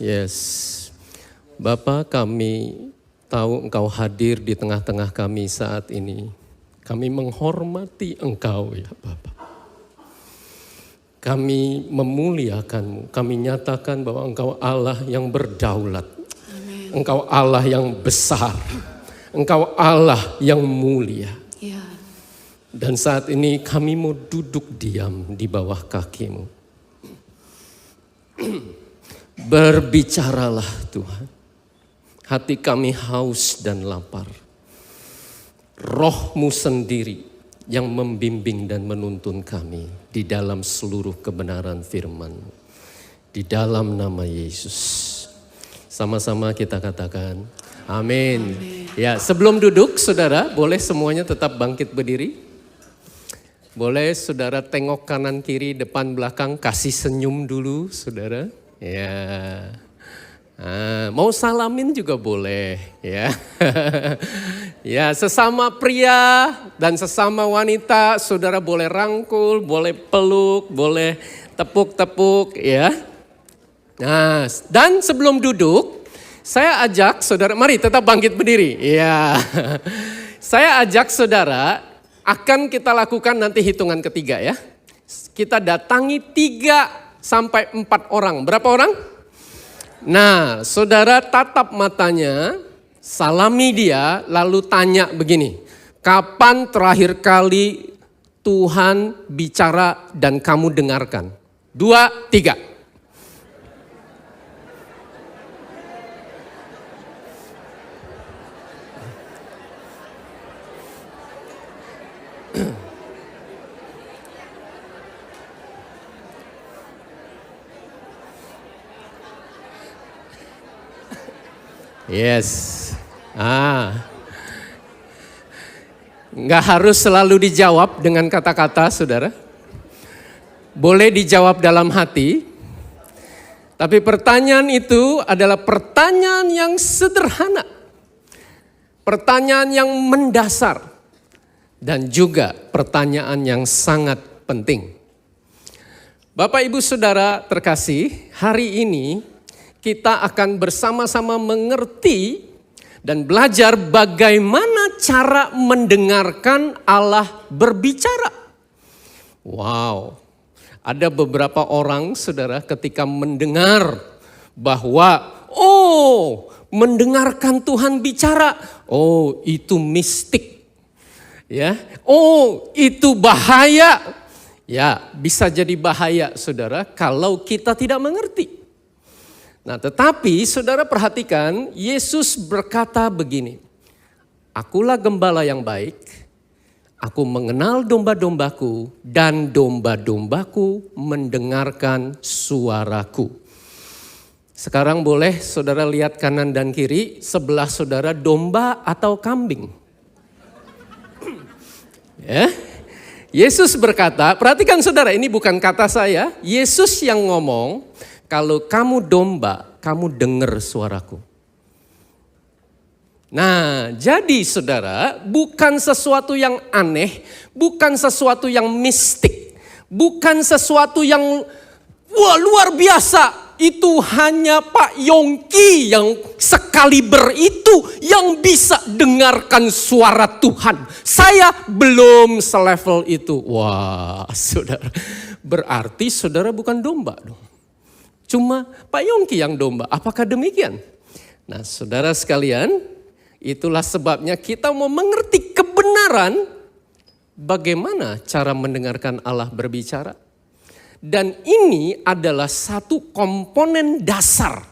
Yes. Bapa, kami tahu Engkau hadir di tengah-tengah kami saat ini. Kami menghormati Engkau ya Bapa. Kami memuliakan-Mu. Kami nyatakan bahwa Engkau Allah yang berdaulat. Amen. Engkau Allah yang besar. Engkau Allah yang mulia. Ya. Dan saat ini kami mau duduk diam di bawah kaki-Mu. Berbicaralah Tuhan. Hati kami haus dan lapar. Roh-Mu sendiri yang membimbing dan menuntun kami di dalam seluruh kebenaran firman. Di dalam nama Yesus. Sama-sama kita katakan amin. Ya, sebelum duduk saudara, boleh semuanya tetap bangkit berdiri. Boleh saudara tengok kanan kiri depan belakang, kasih senyum dulu saudara. Ya. Mau salamin juga boleh ya. Ya, sesama pria dan sesama wanita saudara boleh rangkul, boleh peluk, boleh tepuk-tepuk ya. Nah, dan sebelum duduk saya ajak saudara, mari tetap bangkit berdiri. Ya. Saya ajak saudara, akan kita lakukan nanti hitungan ketiga ya. Kita datangi 3 sampai 4 orang. Berapa orang? Nah, saudara tatap matanya, salami dia, lalu tanya begini. Kapan terakhir kali Tuhan bicara dan kamu dengarkan? 2, 3. Yes. Nggak harus selalu dijawab dengan kata-kata, saudara. Boleh dijawab dalam hati. Tapi pertanyaan itu adalah pertanyaan yang sederhana. Pertanyaan yang mendasar. Dan juga pertanyaan yang sangat penting. Bapak Ibu Saudara terkasih, hari ini kita akan bersama-sama mengerti dan belajar bagaimana cara mendengarkan Allah berbicara. Wow, ada beberapa orang saudara ketika mendengar bahwa mendengarkan Tuhan bicara, itu mistik. Ya, itu bahaya. Ya, bisa jadi bahaya saudara kalau kita tidak mengerti. Nah, tetapi saudara perhatikan, Yesus berkata begini, akulah gembala yang baik, aku mengenal domba-dombaku dan domba-dombaku mendengarkan suaraku. Sekarang boleh saudara lihat kanan dan kiri, sebelah saudara domba atau kambing. Ya. Yesus berkata, perhatikan saudara, ini bukan kata saya, Yesus yang ngomong, kalau kamu domba, kamu dengar suaraku. Nah, jadi saudara, bukan sesuatu yang aneh, bukan sesuatu yang mistik, bukan sesuatu yang luar biasa. Itu hanya Pak Yongki yang sekaliber itu yang bisa dengarkan suara Tuhan. Saya belum selevel itu. Wah, saudara, berarti saudara bukan domba dong. Cuma Pak Yongki yang domba. Apakah demikian? Nah, saudara sekalian, itulah sebabnya kita mau mengerti kebenaran bagaimana cara mendengarkan Allah berbicara. Dan ini adalah satu komponen dasar.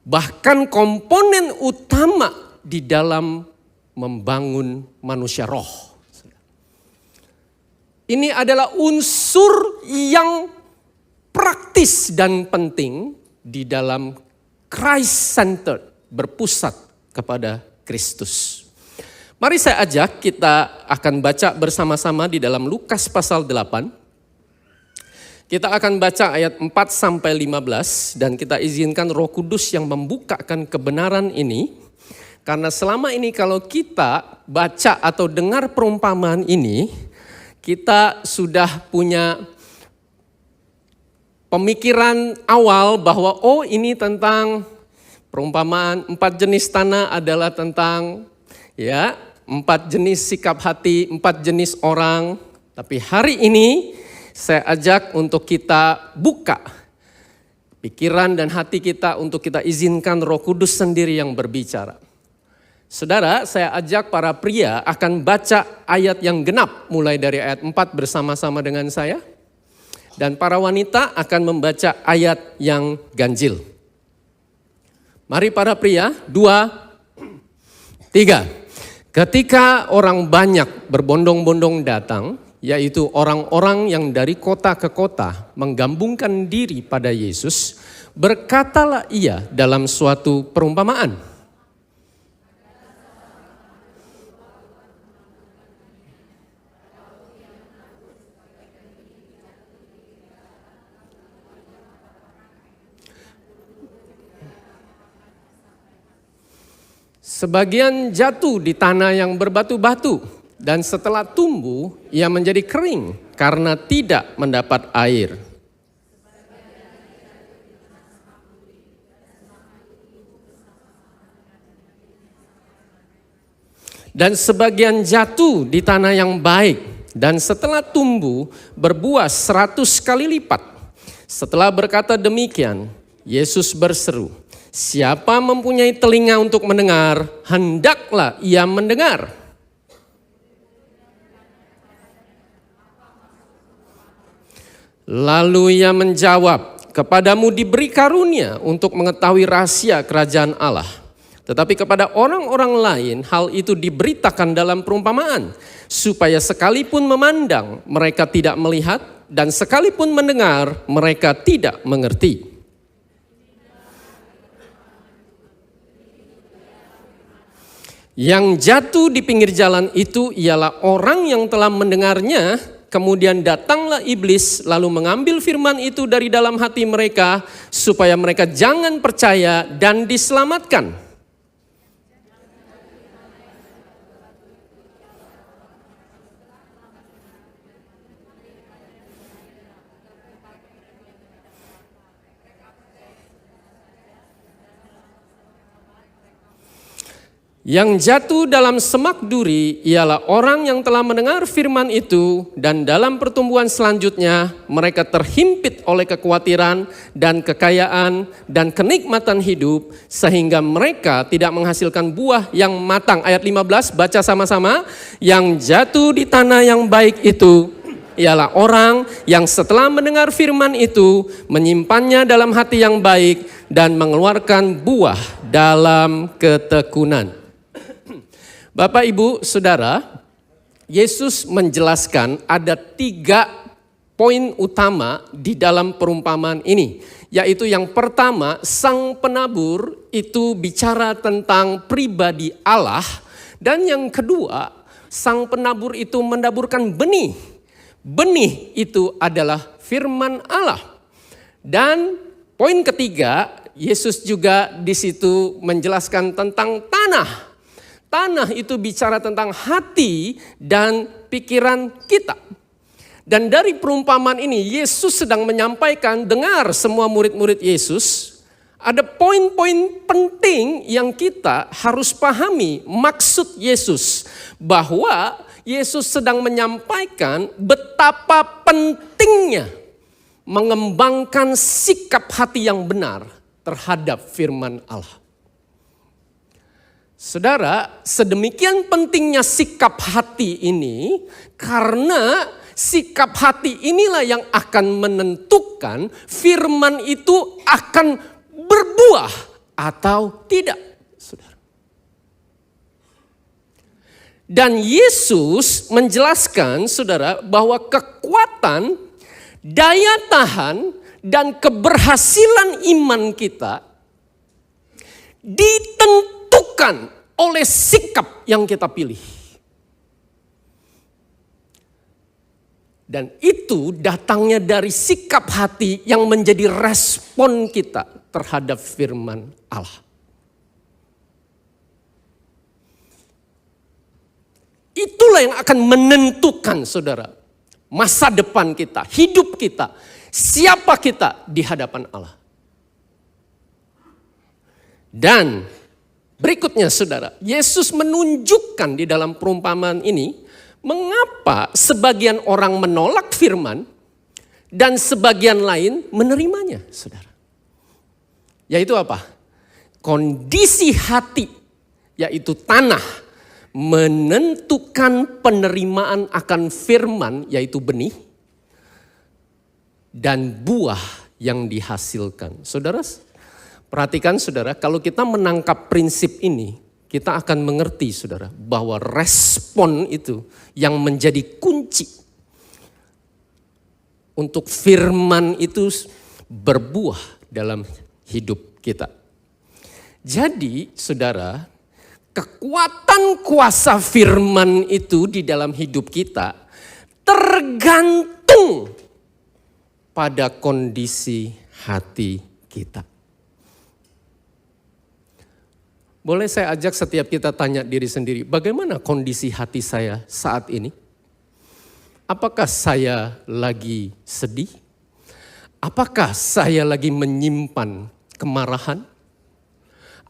Bahkan komponen utama di dalam membangun manusia roh. Ini adalah unsur yang praktis dan penting di dalam Christ-centered, berpusat kepada Kristus. Mari saya ajak kita akan baca bersama-sama di dalam Lukas pasal 8. Kita akan baca ayat 4 sampai 15 dan kita izinkan Roh Kudus yang membukakan kebenaran ini. Karena selama ini kalau kita baca atau dengar perumpamaan ini, kita sudah punya pemikiran awal bahwa ini tentang perumpamaan 4 jenis tanah adalah tentang 4 jenis sikap hati, 4 jenis orang. Tapi hari ini saya ajak untuk kita buka pikiran dan hati kita untuk kita izinkan Roh Kudus sendiri yang berbicara. Saudara, saya ajak para pria akan baca ayat yang genap mulai dari ayat 4 bersama-sama dengan saya. Dan para wanita akan membaca ayat yang ganjil. Mari para pria, 2, 3. Ketika orang banyak berbondong-bondong datang, yaitu orang-orang yang dari kota ke kota menggabungkan diri pada Yesus, berkatalah ia dalam suatu perumpamaan. Sebagian jatuh di tanah yang berbatu-batu, dan setelah tumbuh ia menjadi kering karena tidak mendapat air. Dan sebagian jatuh di tanah yang baik, dan setelah tumbuh berbuah 100 kali lipat. Setelah berkata demikian, Yesus berseru, "Siapa mempunyai telinga untuk mendengar, hendaklah ia mendengar." Lalu ia menjawab, "Kepadamu diberi karunia untuk mengetahui rahasia kerajaan Allah. Tetapi kepada orang-orang lain hal itu diberitakan dalam perumpamaan, supaya sekalipun memandang mereka tidak melihat, dan sekalipun mendengar mereka tidak mengerti." Yang jatuh di pinggir jalan itu ialah orang yang telah mendengarnya, kemudian datanglah iblis lalu mengambil firman itu dari dalam hati mereka, supaya mereka jangan percaya dan diselamatkan. Yang jatuh dalam semak duri ialah orang yang telah mendengar firman itu, dan dalam pertumbuhan selanjutnya mereka terhimpit oleh kekhawatiran dan kekayaan dan kenikmatan hidup, sehingga mereka tidak menghasilkan buah yang matang. Ayat 15 baca sama-sama. Yang jatuh di tanah yang baik itu ialah orang yang setelah mendengar firman itu menyimpannya dalam hati yang baik dan mengeluarkan buah dalam ketekunan. Bapak, Ibu, Saudara, Yesus menjelaskan ada 3 poin utama di dalam perumpamaan ini. Yaitu yang pertama, sang penabur itu bicara tentang pribadi Allah. Dan yang kedua, sang penabur itu menaburkan benih. Benih itu adalah firman Allah. Dan poin ketiga, Yesus juga di situ menjelaskan tentang tanah. Tanah itu bicara tentang hati dan pikiran kita. Dan dari perumpamaan ini Yesus sedang menyampaikan, dengar semua murid-murid Yesus, ada poin-poin penting yang kita harus pahami maksud Yesus. Bahwa Yesus sedang menyampaikan betapa pentingnya mengembangkan sikap hati yang benar terhadap firman Allah. Saudara, sedemikian pentingnya sikap hati ini karena sikap hati inilah yang akan menentukan firman itu akan berbuah atau tidak. Saudara. Dan Yesus menjelaskan, saudara, bahwa kekuatan, daya tahan, dan keberhasilan iman kita ditentukan oleh sikap yang kita pilih. Dan itu datangnya dari sikap hati yang menjadi respon kita terhadap firman Allah. Itulah yang akan menentukan, saudara, masa depan kita, hidup kita, siapa kita di hadapan Allah. Dan berikutnya saudara, Yesus menunjukkan di dalam perumpamaan ini mengapa sebagian orang menolak firman dan sebagian lain menerimanya, saudara. Yaitu apa? Kondisi hati, yaitu tanah, menentukan penerimaan akan firman, yaitu benih, dan buah yang dihasilkan. Saudara, perhatikan saudara, kalau kita menangkap prinsip ini, kita akan mengerti saudara, bahwa respon itu yang menjadi kunci untuk firman itu berbuah dalam hidup kita. Jadi saudara, kekuatan kuasa firman itu di dalam hidup kita tergantung pada kondisi hati kita. Boleh saya ajak setiap kita tanya diri sendiri, bagaimana kondisi hati saya saat ini? Apakah saya lagi sedih? Apakah saya lagi menyimpan kemarahan?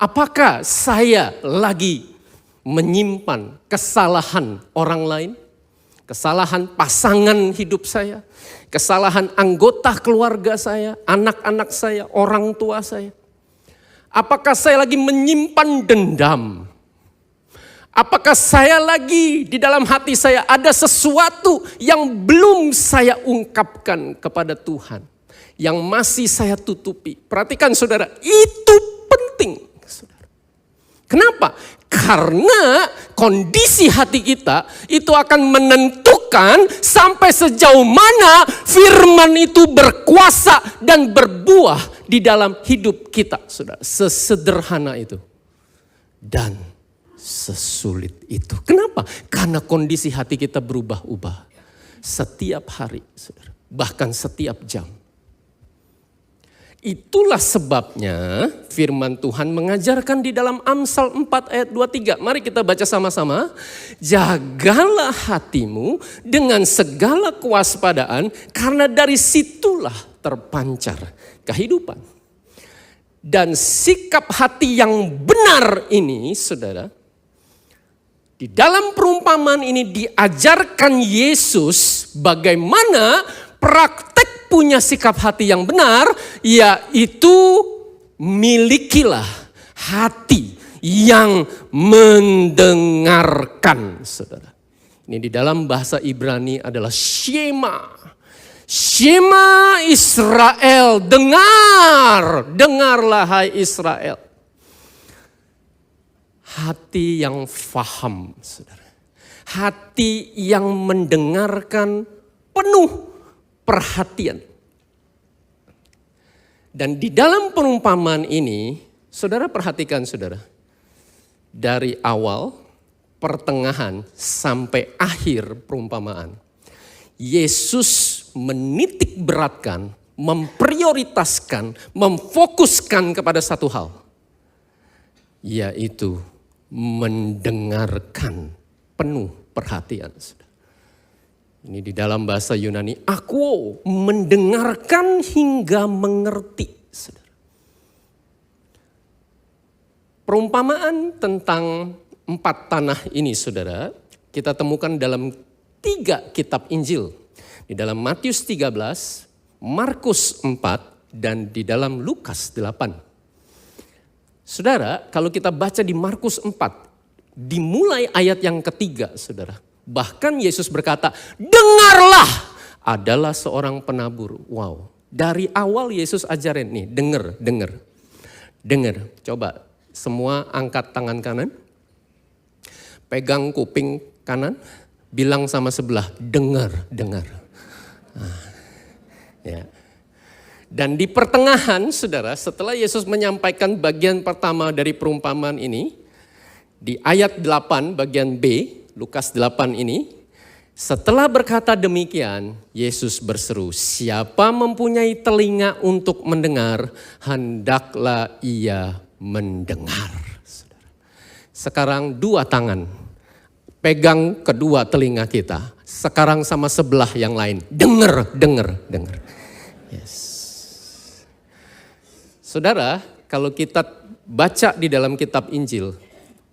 Apakah saya lagi menyimpan kesalahan orang lain? Kesalahan pasangan hidup saya? Kesalahan anggota keluarga saya, anak-anak saya, orang tua saya? Apakah saya lagi menyimpan dendam? Apakah saya lagi di dalam hati saya ada sesuatu yang belum saya ungkapkan kepada Tuhan, yang masih saya tutupi? Perhatikan saudara, itu penting. Saudara. Kenapa? Karena kondisi hati kita itu akan menentukan sampai sejauh mana firman itu berkuasa dan berbuah di dalam hidup kita, saudara. Sesederhana itu dan sesulit itu. Kenapa? Karena kondisi hati kita berubah-ubah setiap hari, saudara. Bahkan setiap jam. Itulah sebabnya firman Tuhan mengajarkan di dalam Amsal 4 ayat 23. Mari kita baca sama-sama. Jagalah hatimu dengan segala kewaspadaan, karena dari situlah terpancar kehidupan. Dan sikap hati yang benar ini, saudara, di dalam perumpamaan ini diajarkan Yesus bagaimana praktek punya sikap hati yang benar, yaitu milikilah hati yang mendengarkan, saudara. Ini di dalam bahasa Ibrani adalah Shema. Shema Israel, dengarlah hai Israel. Hati yang faham, saudara. Hati yang mendengarkan penuh perhatian. Dan di dalam perumpamaan ini, saudara perhatikan saudara. Dari awal, pertengahan, sampai akhir perumpamaan. Yesus menitik beratkan, memprioritaskan, memfokuskan kepada satu hal. Yaitu mendengarkan penuh perhatian. Ini di dalam bahasa Yunani, aku mendengarkan hingga mengerti. Perumpamaan tentang 4 tanah ini saudara, kita temukan dalam 3 kitab Injil. Di dalam Matius 13, Markus 4, dan di dalam Lukas 8. Saudara, kalau kita baca di Markus 4, dimulai ayat yang ketiga saudara. Bahkan Yesus berkata, dengarlah, adalah seorang penabur. Wow, dari awal Yesus ajarin nih, dengar. Coba semua angkat tangan kanan, pegang kuping kanan, bilang sama sebelah, dengar. Ya. Dan di pertengahan saudara, setelah Yesus menyampaikan bagian pertama dari perumpamaan ini, di ayat 8 bagian B, Lukas 8 ini, setelah berkata demikian, Yesus berseru, siapa mempunyai telinga untuk mendengar, hendaklah ia mendengar. Sekarang 2 tangan, pegang kedua telinga kita. Sekarang sama sebelah yang lain. Dengar. Yes. Saudara, kalau kita baca di dalam kitab Injil,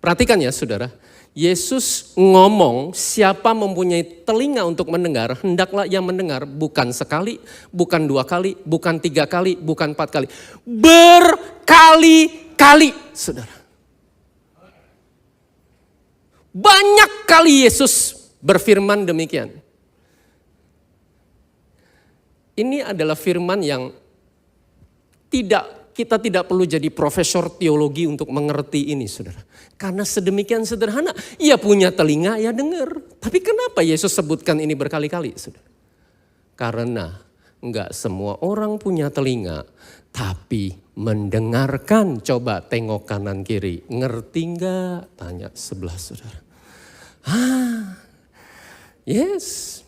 perhatikan ya saudara. Yesus ngomong, siapa mempunyai telinga untuk mendengar, hendaklah ia mendengar, bukan sekali, bukan 2 kali, bukan 3 kali, bukan 4 kali. Berkali-kali, saudara. Banyak kali Yesus berfirman demikian. Ini adalah firman yang kita tidak perlu jadi profesor teologi untuk mengerti ini, saudara. Karena sedemikian sederhana, ia punya telinga, ia dengar. Tapi kenapa Yesus sebutkan ini berkali-kali, saudara? Karena enggak semua orang punya telinga, tapi mendengarkan. Coba tengok kanan kiri, ngerti enggak? Tanya sebelah saudara. Yes.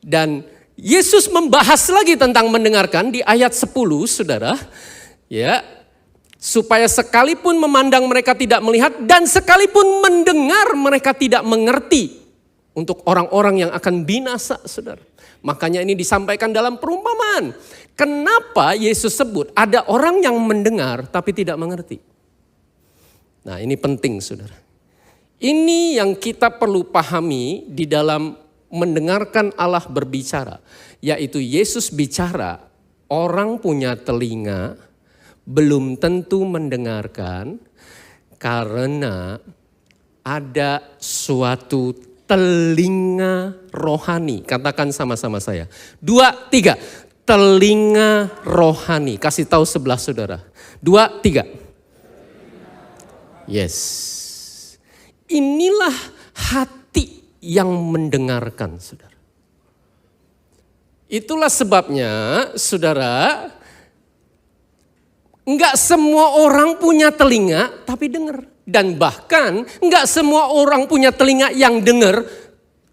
Dan Yesus membahas lagi tentang mendengarkan di ayat 10, saudara. Ya, supaya sekalipun memandang mereka tidak melihat dan sekalipun mendengar mereka tidak mengerti. Untuk orang-orang yang akan binasa, saudara. Makanya ini disampaikan dalam perumpamaan. Kenapa Yesus sebut ada orang yang mendengar tapi tidak mengerti? Nah, ini penting, saudara. Ini yang kita perlu pahami di dalam mendengarkan Allah berbicara. Yaitu Yesus bicara, orang punya telinga belum tentu mendengarkan karena ada suatu telinga rohani. Katakan sama-sama saya. 2, 3. Telinga rohani. Kasih tahu sebelah saudara. 2, 3. Yes. Inilah hati yang mendengarkan, saudara. Itulah sebabnya, saudara, enggak semua orang punya telinga tapi dengar. Dan bahkan enggak semua orang punya telinga yang dengar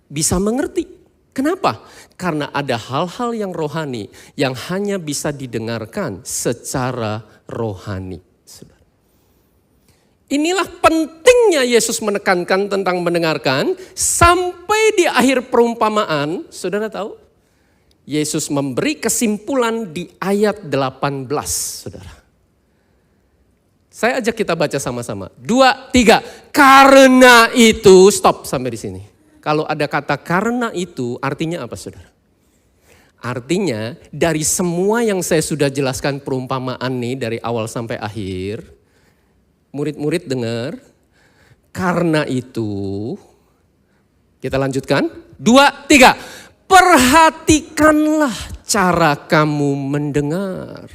bisa mengerti. Kenapa? Karena ada hal-hal yang rohani yang hanya bisa didengarkan secara rohani. Inilah pentingnya Yesus menekankan tentang mendengarkan sampai di akhir perumpamaan, saudara tahu? Yesus memberi kesimpulan di ayat 18, saudara. Saya ajak kita baca sama-sama. 2, 3. Karena itu, stop sampai di sini. Kalau ada kata karena itu, artinya apa, saudara? Artinya dari semua yang saya sudah jelaskan perumpamaan nih dari awal sampai akhir, murid-murid dengar, karena itu, kita lanjutkan. 2, 3. Perhatikanlah cara kamu mendengar.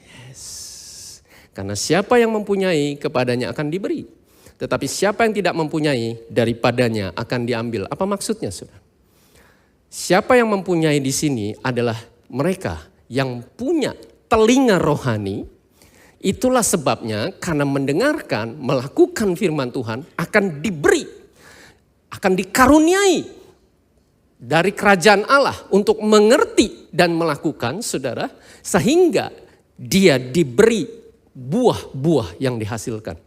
Yes. Karena siapa yang mempunyai kepadanya akan diberi. Tetapi siapa yang tidak mempunyai daripadanya akan diambil. Apa maksudnya, saudara? Siapa yang mempunyai di sini adalah mereka yang punya telinga rohani. Itulah sebabnya karena mendengarkan, melakukan firman Tuhan akan diberi, akan dikaruniai dari kerajaan Allah untuk mengerti dan melakukan, saudara, sehingga dia diberi buah-buah yang dihasilkan.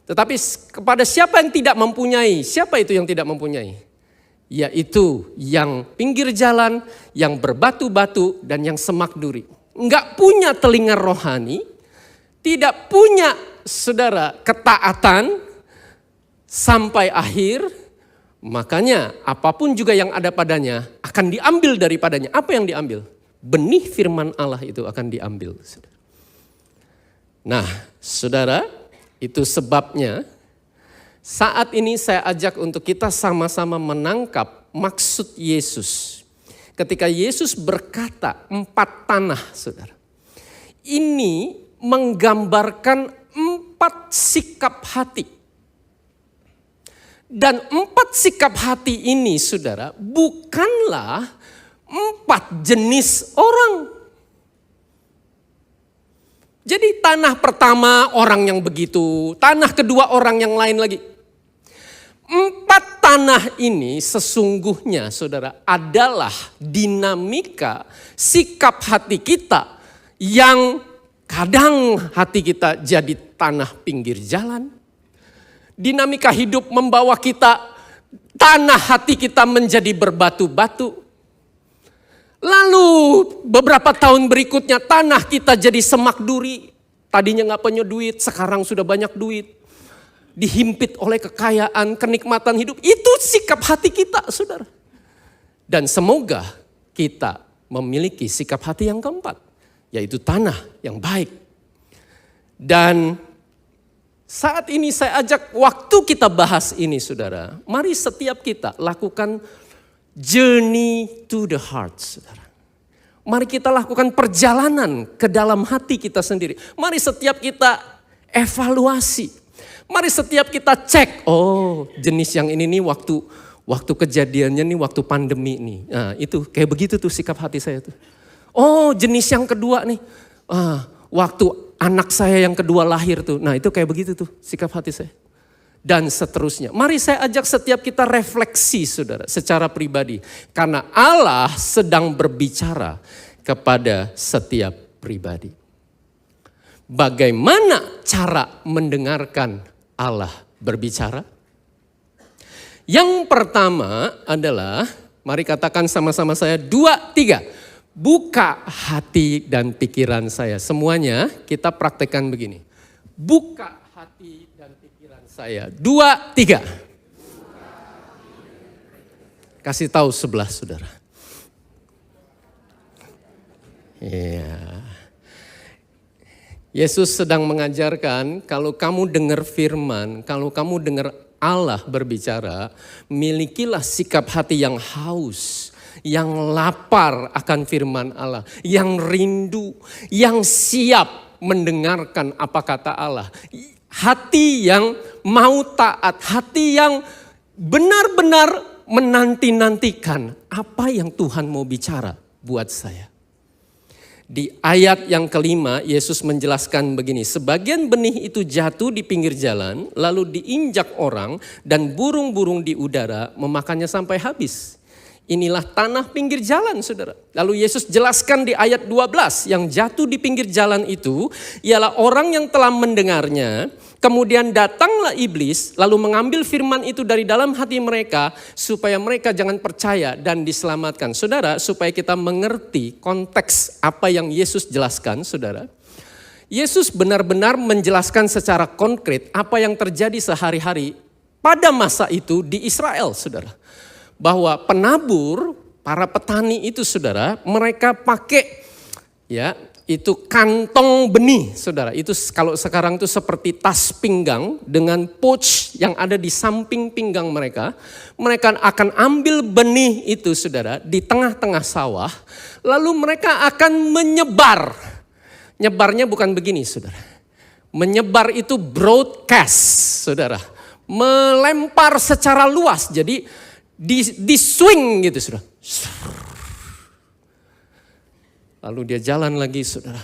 Tetapi kepada siapa yang tidak mempunyai, siapa itu yang tidak mempunyai? Yaitu yang pinggir jalan, yang berbatu-batu dan yang semak duri. Enggak punya telinga rohani, tidak punya, saudara, ketaatan sampai akhir, makanya apapun juga yang ada padanya akan diambil daripadanya. Apa yang diambil? Benih firman Allah itu akan diambil. Saudara. Nah, saudara, itu sebabnya saat ini saya ajak untuk kita sama-sama menangkap maksud Yesus. Ketika Yesus berkata 4 tanah, saudara. Ini menggambarkan 4 sikap hati. Dan 4 sikap hati ini, saudara, bukanlah 4 jenis orang. Jadi tanah pertama orang yang begitu, tanah kedua orang yang lain lagi. 4 tanah ini sesungguhnya, saudara, adalah dinamika sikap hati kita yang kadang hati kita jadi tanah pinggir jalan. Dinamika hidup membawa kita tanah hati kita menjadi berbatu-batu. Lalu beberapa tahun berikutnya tanah kita jadi semak duri. Tadinya nggak punya duit, sekarang sudah banyak duit. Dihimpit oleh kekayaan, kenikmatan hidup. Itu sikap hati kita, saudara. Dan semoga kita memiliki sikap hati yang keempat, yaitu tanah yang baik. Dan saat ini saya ajak waktu kita bahas ini, saudara. Mari setiap kita lakukan journey to the heart, saudara. Mari kita lakukan perjalanan ke dalam hati kita sendiri. Mari setiap kita evaluasi. Mari setiap kita cek, oh jenis yang ini nih waktu kejadiannya nih waktu pandemi nih. Nah itu kayak begitu tuh sikap hati saya tuh. Oh jenis yang kedua nih, waktu anak saya yang kedua lahir tuh. Nah itu kayak begitu tuh sikap hati saya. Dan seterusnya. Mari saya ajak setiap kita refleksi, saudara, secara pribadi. Karena Allah sedang berbicara kepada setiap pribadi. Bagaimana cara mendengarkan Allah berbicara? Yang pertama adalah, mari katakan sama-sama saya, 2, 3. Buka hati dan pikiran saya. Semuanya kita praktekkan begini. Buka hati dan pikiran saya. 2, 3. Kasih tahu sebelah saudara. Iya. Yesus sedang mengajarkan kalau kamu dengar firman, kalau kamu dengar Allah berbicara, milikilah sikap hati yang haus, yang lapar akan firman Allah, yang rindu, yang siap mendengarkan apa kata Allah. Hati yang mau taat, hati yang benar-benar menanti-nantikan apa yang Tuhan mau bicara buat saya. Di ayat yang kelima, Yesus menjelaskan begini, sebagian benih itu jatuh di pinggir jalan, lalu diinjak orang dan burung-burung di udara memakannya sampai habis. Inilah tanah pinggir jalan, saudara. Lalu Yesus jelaskan di ayat 12, yang jatuh di pinggir jalan itu ialah orang yang telah mendengarnya, kemudian datanglah iblis, lalu mengambil firman itu dari dalam hati mereka, supaya mereka jangan percaya dan diselamatkan. Saudara, supaya kita mengerti konteks apa yang Yesus jelaskan, saudara. Yesus benar-benar menjelaskan secara konkret apa yang terjadi sehari-hari pada masa itu di Israel, saudara. Bahwa penabur, para petani itu, saudara, mereka pakai itu kantong benih, saudara. Itu kalau sekarang itu seperti tas pinggang dengan pouch yang ada di samping pinggang mereka. Mereka akan ambil benih itu, saudara, di tengah-tengah sawah. Lalu mereka akan menyebar. Nyebarnya bukan begini, saudara. Menyebar itu broadcast, saudara. Melempar secara luas, jadi di swing gitu, saudara. Lalu dia jalan lagi, saudara.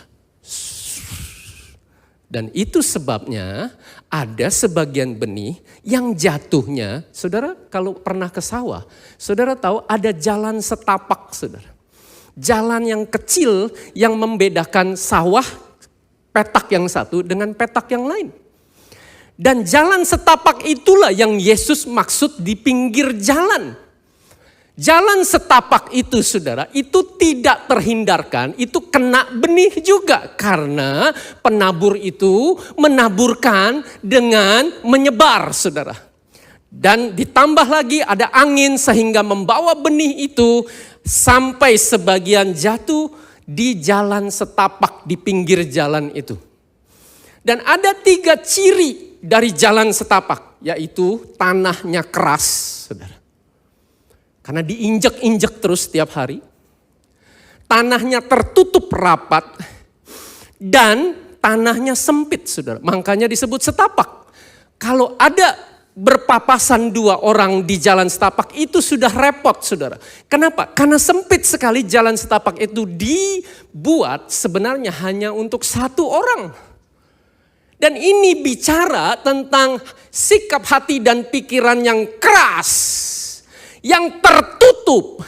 Dan itu sebabnya ada sebagian benih yang jatuhnya, saudara kalau pernah ke sawah, saudara tahu ada jalan setapak, saudara. Jalan yang kecil yang membedakan sawah petak yang satu dengan petak yang lain. Dan jalan setapak itulah yang Yesus maksud di pinggir jalan. Jalan setapak itu, saudara, itu tidak terhindarkan, itu kena benih juga. Karena penabur itu menaburkan dengan menyebar, saudara. Dan ditambah lagi ada angin sehingga membawa benih itu sampai sebagian jatuh di jalan setapak di pinggir jalan itu. Dan ada 3 ciri dari jalan setapak, yaitu tanahnya keras, saudara. Karena diinjak-injak terus setiap hari. Tanahnya tertutup rapat dan tanahnya sempit, saudara. Makanya disebut setapak. Kalau ada berpapasan 2 orang di jalan setapak itu sudah repot, saudara. Kenapa? Karena sempit sekali jalan setapak itu dibuat sebenarnya hanya untuk 1 orang. Dan ini bicara tentang sikap hati dan pikiran yang keras, yang tertutup,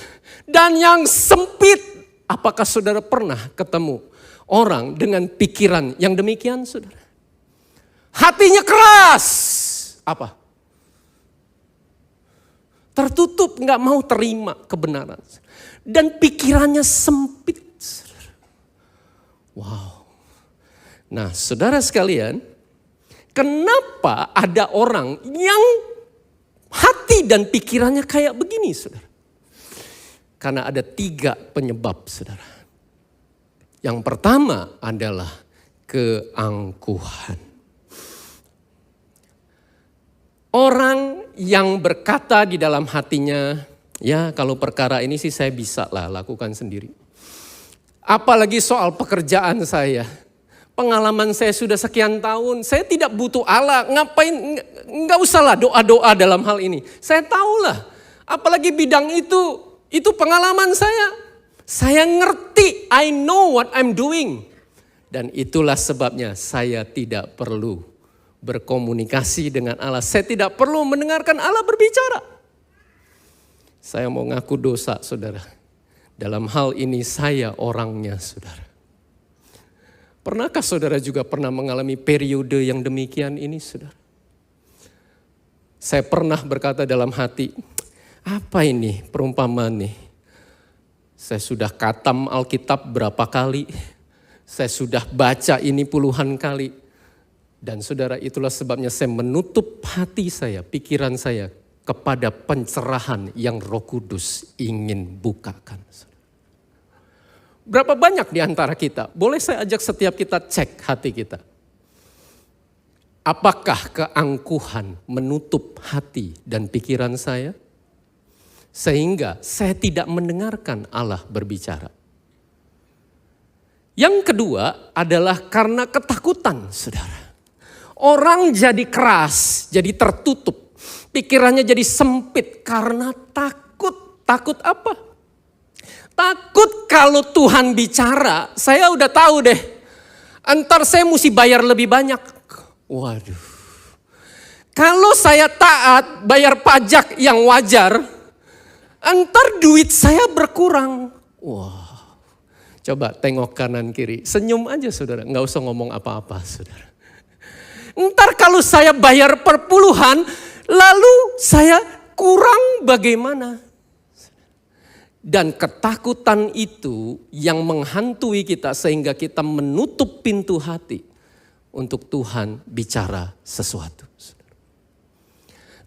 dan yang sempit. Apakah saudara pernah ketemu orang dengan pikiran yang demikian, saudara? Hatinya keras. Apa? tertutup, nggak mau terima kebenaran. Dan pikirannya sempit. Wow. Nah, saudara sekalian, kenapa ada orang yang hati dan pikirannya kayak begini, saudara? Karena ada 3 penyebab, saudara. Yang pertama adalah keangkuhan. Orang yang berkata di dalam hatinya, ya kalau perkara ini sih saya bisa lah lakukan sendiri. Apalagi soal pekerjaan saya. Pengalaman saya sudah sekian tahun, saya tidak butuh Allah. Ngapain, nggak usahlah doa-doa dalam hal ini. Saya tahulah, apalagi bidang itu pengalaman saya. Saya ngerti, I know what I'm doing. Dan itulah sebabnya saya tidak perlu berkomunikasi dengan Allah. Saya tidak perlu mendengarkan Allah berbicara. Saya mau ngaku dosa, saudara. Dalam hal ini saya orangnya, saudara. Pernahkah saudara juga pernah mengalami periode yang demikian ini, saudara? Saya pernah berkata dalam hati, apa ini perumpamaan nih? Saya sudah khatam Alkitab berapa kali? Saya sudah baca ini puluhan kali. Dan saudara, itulah sebabnya saya menutup hati saya, pikiran saya kepada pencerahan yang Roh Kudus ingin bukakan. Berapa banyak di antara kita? Boleh saya ajak setiap kita cek hati kita. Apakah keangkuhan menutup hati dan pikiran saya? Sehingga saya tidak mendengarkan Allah berbicara. Yang kedua adalah karena ketakutan, saudara. Orang jadi keras, jadi tertutup. Pikirannya jadi sempit karena takut. Takut apa? Takut kalau Tuhan bicara, saya udah tahu deh. Entar saya mesti bayar lebih banyak. Waduh. Kalau saya taat bayar pajak yang wajar, entar duit saya berkurang. Wah. Coba tengok kanan kiri, senyum aja saudara, nggak usah ngomong apa-apa saudara. Entar kalau saya bayar perpuluhan, lalu saya kurang bagaimana? Dan ketakutan itu yang menghantui kita sehingga kita menutup pintu hati untuk Tuhan bicara sesuatu.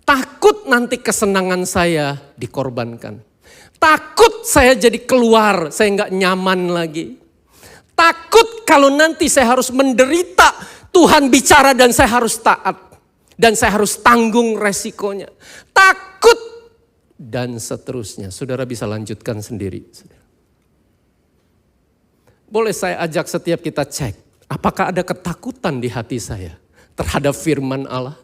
Takut nanti kesenangan saya dikorbankan. Takut saya jadi keluar, saya nggak nyaman lagi. Takut kalau nanti saya harus menderita, Tuhan bicara dan saya harus taat. Dan saya harus tanggung resikonya. Takut. Dan seterusnya, saudara bisa lanjutkan sendiri. Boleh saya ajak setiap kita cek, apakah ada ketakutan di hati saya terhadap firman Allah?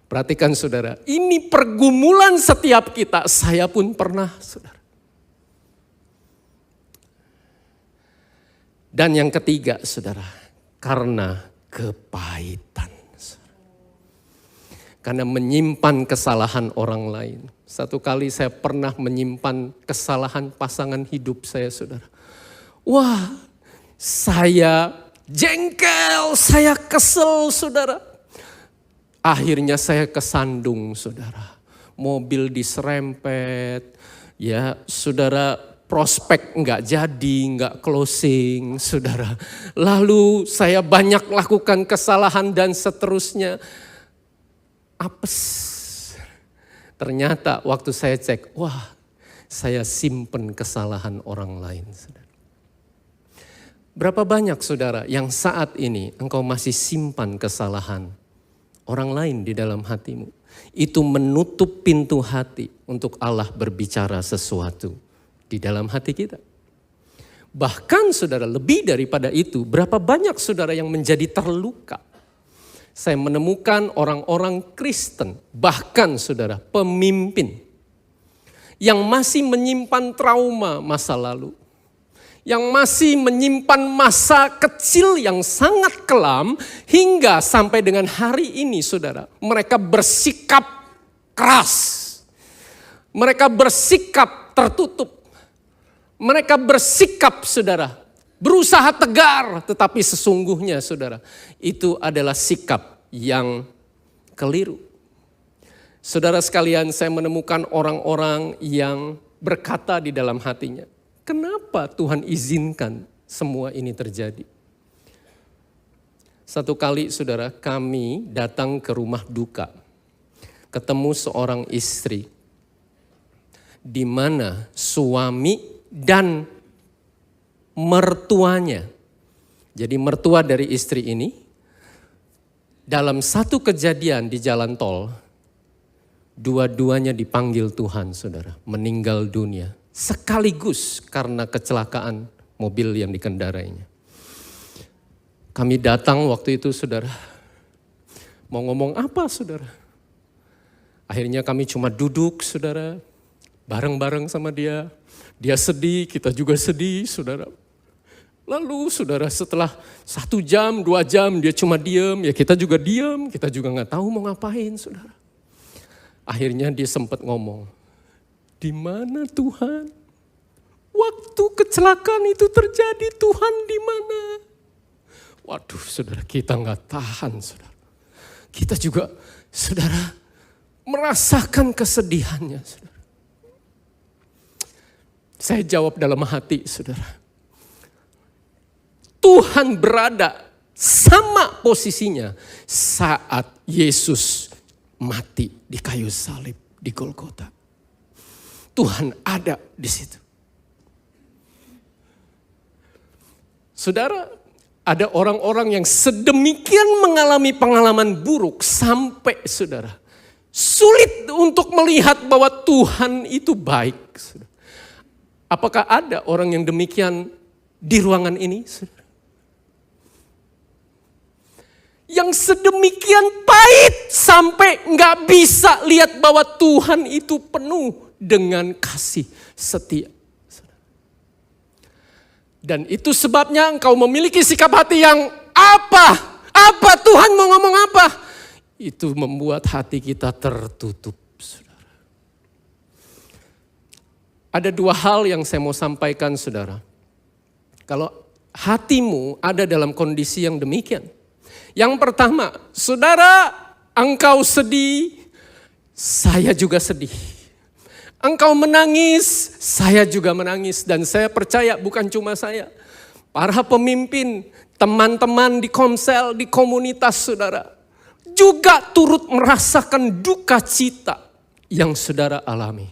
Perhatikan saudara, ini pergumulan setiap kita, saya pun pernah saudara. Dan yang ketiga saudara, karena kepahitan. Karena menyimpan kesalahan orang lain. Satu kali saya pernah menyimpan kesalahan pasangan hidup saya, saudara. Wah, saya jengkel, saya kesel, saudara. Akhirnya saya kesandung, saudara. Mobil diserempet, ya saudara, prospek nggak jadi, nggak closing, saudara. Lalu saya banyak lakukan kesalahan dan seterusnya. Apes. Ternyata waktu saya cek, wah saya simpen kesalahan orang lain. Berapa banyak saudara yang saat ini engkau masih simpan kesalahan orang lain di dalam hatimu. Itu menutup pintu hati untuk Allah berbicara sesuatu di dalam hati kita. Bahkan saudara lebih daripada itu, berapa banyak saudara yang menjadi terluka. Saya menemukan orang-orang Kristen, bahkan saudara pemimpin yang masih menyimpan trauma masa lalu. Yang masih menyimpan masa kecil yang sangat kelam hingga sampai dengan hari ini saudara. Mereka bersikap keras, mereka bersikap tertutup, mereka bersikap saudara. Berusaha tegar, tetapi sesungguhnya saudara, itu adalah sikap yang keliru. Saudara sekalian, saya menemukan orang-orang yang berkata di dalam hatinya, kenapa Tuhan izinkan semua ini terjadi? Satu kali saudara, kami datang ke rumah duka, ketemu seorang istri, di mana suami dan mertuanya, jadi mertua dari istri ini, dalam satu kejadian di jalan tol, dua-duanya dipanggil Tuhan saudara, meninggal dunia sekaligus karena kecelakaan mobil yang dikendarainya. Kami datang waktu itu saudara, mau ngomong apa saudara? Akhirnya kami cuma duduk saudara, bareng-bareng sama dia. Dia sedih, kita juga sedih saudara. Lalu saudara setelah 1 jam, 2 jam dia cuma diam, ya kita juga diam, kita juga gak tahu mau ngapain saudara. Akhirnya dia sempat ngomong, di mana Tuhan? Waktu kecelakaan itu terjadi, Tuhan di mana? Waduh saudara, kita gak tahan saudara. Kita juga saudara merasakan kesedihannya saudara. Saya jawab dalam hati saudara. Tuhan berada sama posisinya saat Yesus mati di kayu salib di Golgota. Tuhan ada di situ. Saudara, ada orang-orang yang sedemikian mengalami pengalaman buruk sampai saudara sulit untuk melihat bahwa Tuhan itu baik. Saudara. Apakah ada orang yang demikian di ruangan ini? Saudara? Yang sedemikian pahit sampai gak bisa lihat bahwa Tuhan itu penuh dengan kasih setia. Dan itu sebabnya engkau memiliki sikap hati yang apa? Apa Tuhan mau ngomong apa? Itu membuat hati kita tertutup. Saudara. Ada 2 hal yang saya mau sampaikan saudara. Kalau hatimu ada dalam kondisi yang demikian. Yang pertama, saudara engkau sedih, saya juga sedih. Engkau menangis, saya juga menangis. Dan saya percaya bukan cuma saya. Para pemimpin, teman-teman di komsel, di komunitas saudara. Juga turut merasakan duka cita yang saudara alami.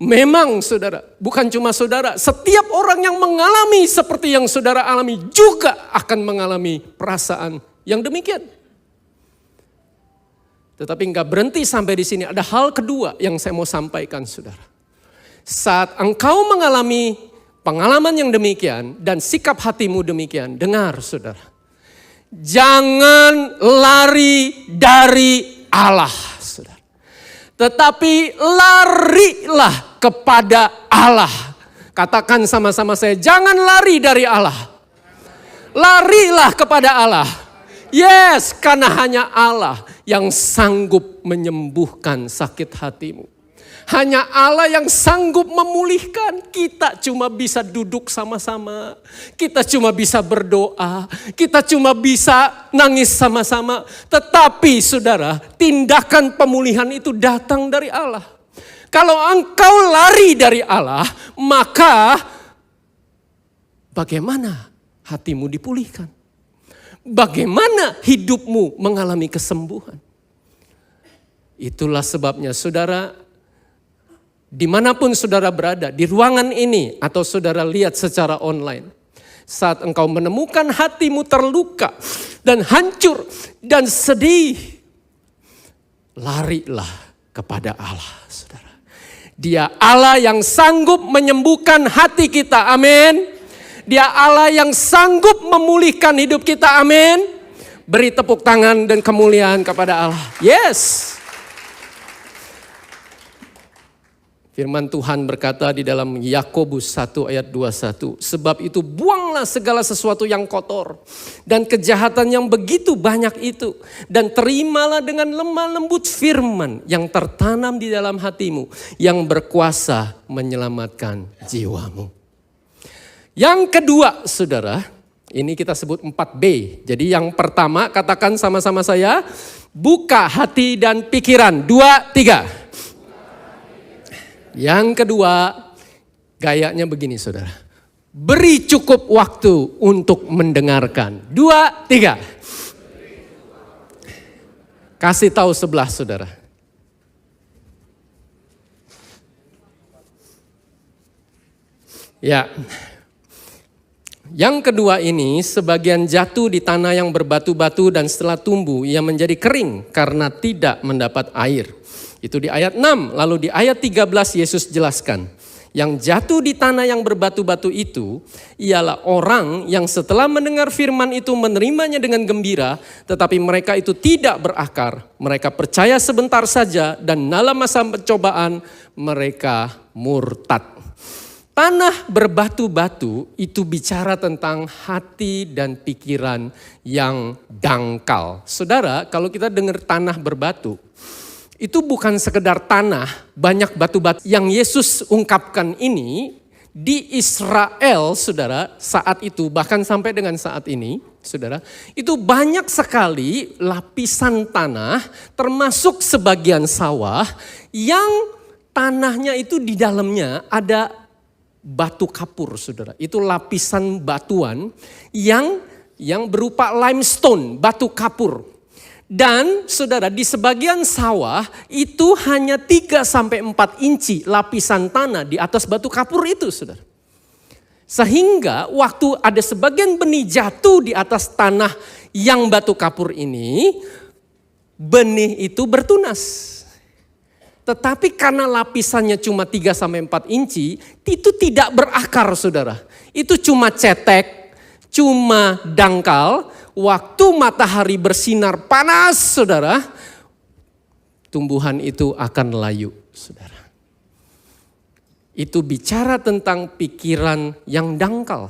Memang saudara, bukan cuma saudara. Setiap orang yang mengalami seperti yang saudara alami juga akan mengalami perasaan yang demikian. Tetapi enggak berhenti sampai di sini. Ada hal kedua yang saya mau sampaikan saudara. Saat engkau mengalami pengalaman yang demikian dan sikap hatimu demikian, dengar saudara. Jangan lari dari Allah saudara. Tetapi larilah kepada Allah. Katakan sama-sama saya, jangan lari dari Allah. Larilah kepada Allah. Yes, karena hanya Allah yang sanggup menyembuhkan sakit hatimu. Hanya Allah yang sanggup memulihkan. Kita cuma bisa duduk sama-sama. Kita cuma bisa berdoa. Kita cuma bisa nangis sama-sama. Tetapi saudara, tindakan pemulihan itu datang dari Allah. Kalau engkau lari dari Allah, maka bagaimana hatimu dipulihkan? Bagaimana hidupmu mengalami kesembuhan? Itulah sebabnya saudara, dimanapun saudara berada, di ruangan ini atau saudara lihat secara online. Saat engkau menemukan hatimu terluka dan hancur dan sedih, larilah kepada Allah saudara. Dia Allah yang sanggup menyembuhkan hati kita, amin. Dia Allah yang sanggup memulihkan hidup kita, amin. Beri tepuk tangan dan kemuliaan kepada Allah. Yes. Firman Tuhan berkata di dalam Yakobus 1 ayat 21. Sebab itu buanglah segala sesuatu yang kotor dan kejahatan yang begitu banyak itu. Dan terimalah dengan lemah lembut firman yang tertanam di dalam hatimu. Yang berkuasa menyelamatkan jiwamu. Yang kedua saudara, ini kita sebut 4B. Jadi yang pertama katakan sama-sama saya, Buka hati dan pikiran. 2, 3. Yang kedua, gayanya begini saudara. Beri cukup waktu untuk mendengarkan. 2, 3. Kasih tahu sebelah saudara. Ya. Yang kedua ini sebagian jatuh di tanah yang berbatu-batu dan setelah tumbuh ia menjadi kering karena tidak mendapat air. Itu di ayat 6. Lalu di ayat 13 Yesus jelaskan. Yang jatuh di tanah yang berbatu-batu itu ialah orang yang setelah mendengar firman itu menerimanya dengan gembira. Tetapi mereka itu tidak berakar. Mereka percaya sebentar saja dan dalam masa pencobaan mereka murtad. Tanah berbatu-batu itu bicara tentang hati dan pikiran yang dangkal. Saudara, kalau kita dengar tanah berbatu, itu bukan sekedar tanah, banyak batu-batu yang Yesus ungkapkan ini di Israel, saudara, saat itu bahkan sampai dengan saat ini, saudara, itu banyak sekali lapisan tanah termasuk sebagian sawah yang tanahnya itu di dalamnya ada batu kapur, saudara. Itu lapisan batuan yang berupa limestone, batu kapur. Dan saudara, di sebagian sawah itu hanya 3-4 inci lapisan tanah di atas batu kapur itu, saudara. Sehingga waktu ada sebagian benih jatuh di atas tanah yang batu kapur ini, benih itu bertunas. Tetapi karena lapisannya cuma 3-4 inci, itu tidak berakar, saudara. Itu cuma cetek, cuma dangkal. Waktu matahari bersinar panas, saudara, tumbuhan itu akan layu, saudara. Itu bicara tentang pikiran yang dangkal.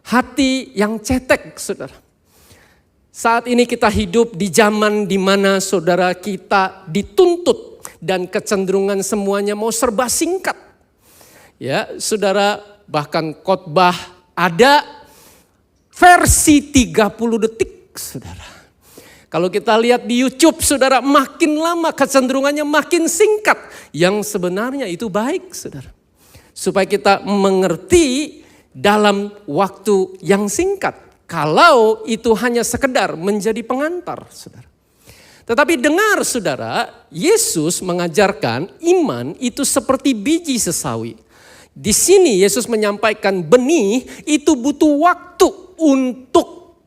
Hati yang cetek, saudara. Saat ini kita hidup di zaman di mana saudara kita dituntut dan kecenderungan semuanya mau serba singkat. Ya, saudara, bahkan khotbah ada versi 30 detik, saudara. Kalau kita lihat di YouTube, saudara, makin lama kecenderungannya makin singkat. Yang sebenarnya itu baik, saudara. Supaya kita mengerti dalam waktu yang singkat. Kalau itu hanya sekedar menjadi pengantar, saudara. Tetapi dengar saudara, Yesus mengajarkan iman itu seperti biji sesawi. Di sini Yesus menyampaikan benih itu butuh waktu untuk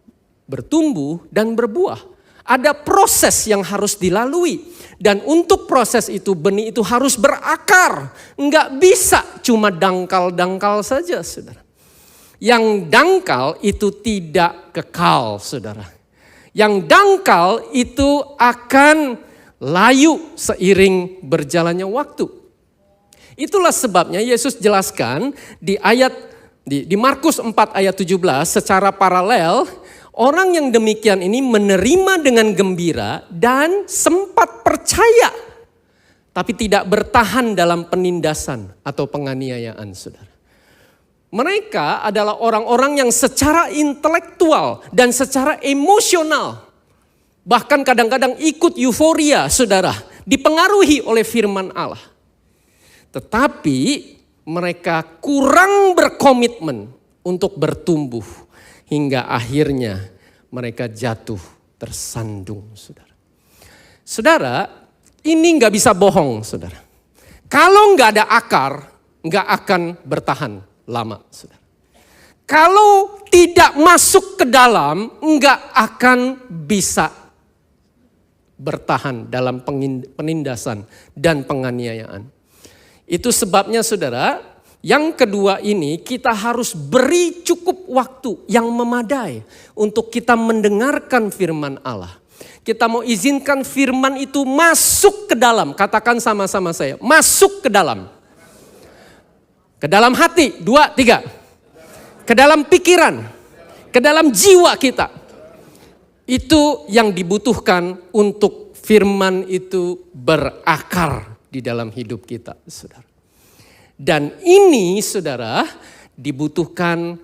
bertumbuh dan berbuah. Ada proses yang harus dilalui. Dan untuk proses itu benih itu harus berakar. Enggak bisa cuma dangkal-dangkal saja, saudara. Yang dangkal itu tidak kekal, saudara. Yang dangkal itu akan layu seiring berjalannya waktu. Itulah sebabnya Yesus jelaskan di Markus 4 ayat 17 secara paralel, orang yang demikian ini menerima dengan gembira dan sempat percaya, tapi tidak bertahan dalam penindasan atau penganiayaan, saudara. Mereka adalah orang-orang yang secara intelektual dan secara emosional, bahkan kadang-kadang ikut euforia, saudara, dipengaruhi oleh firman Allah. Tetapi mereka kurang berkomitmen untuk bertumbuh hingga akhirnya mereka jatuh tersandung, saudara. Saudara, ini nggak bisa bohong, saudara. Kalau nggak ada akar, nggak akan bertahan lama, saudara. Kalau tidak masuk ke dalam, enggak akan bisa bertahan dalam penindasan dan penganiayaan. Itu sebabnya saudara, yang kedua ini kita harus beri cukup waktu yang memadai untuk kita mendengarkan firman Allah. Kita mau izinkan firman itu masuk ke dalam, katakan sama-sama saya, masuk ke dalam. Ke dalam hati, 2, 3. Ke dalam pikiran, ke dalam jiwa kita. Itu yang dibutuhkan untuk firman itu berakar di dalam hidup kita, saudara. Dan ini, saudara, dibutuhkan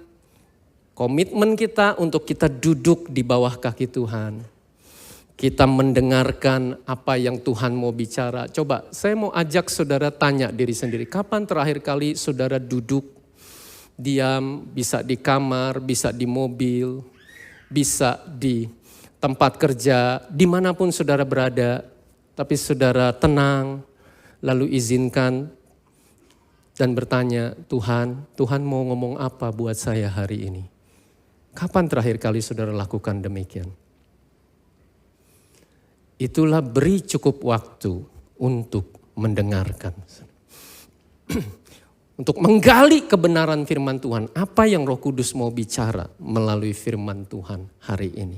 komitmen kita untuk kita duduk di bawah kaki Tuhan. kita mendengarkan apa yang Tuhan mau bicara. Coba saya mau ajak saudara tanya diri sendiri, kapan terakhir kali saudara duduk, diam, bisa di kamar, bisa di mobil, bisa di tempat kerja, dimanapun saudara berada, tapi saudara tenang, lalu izinkan dan bertanya, Tuhan mau ngomong apa buat saya hari ini? Kapan terakhir kali saudara lakukan demikian? Itulah beri cukup waktu untuk mendengarkan. Untuk menggali kebenaran firman Tuhan. Apa yang Roh Kudus mau bicara melalui firman Tuhan hari ini.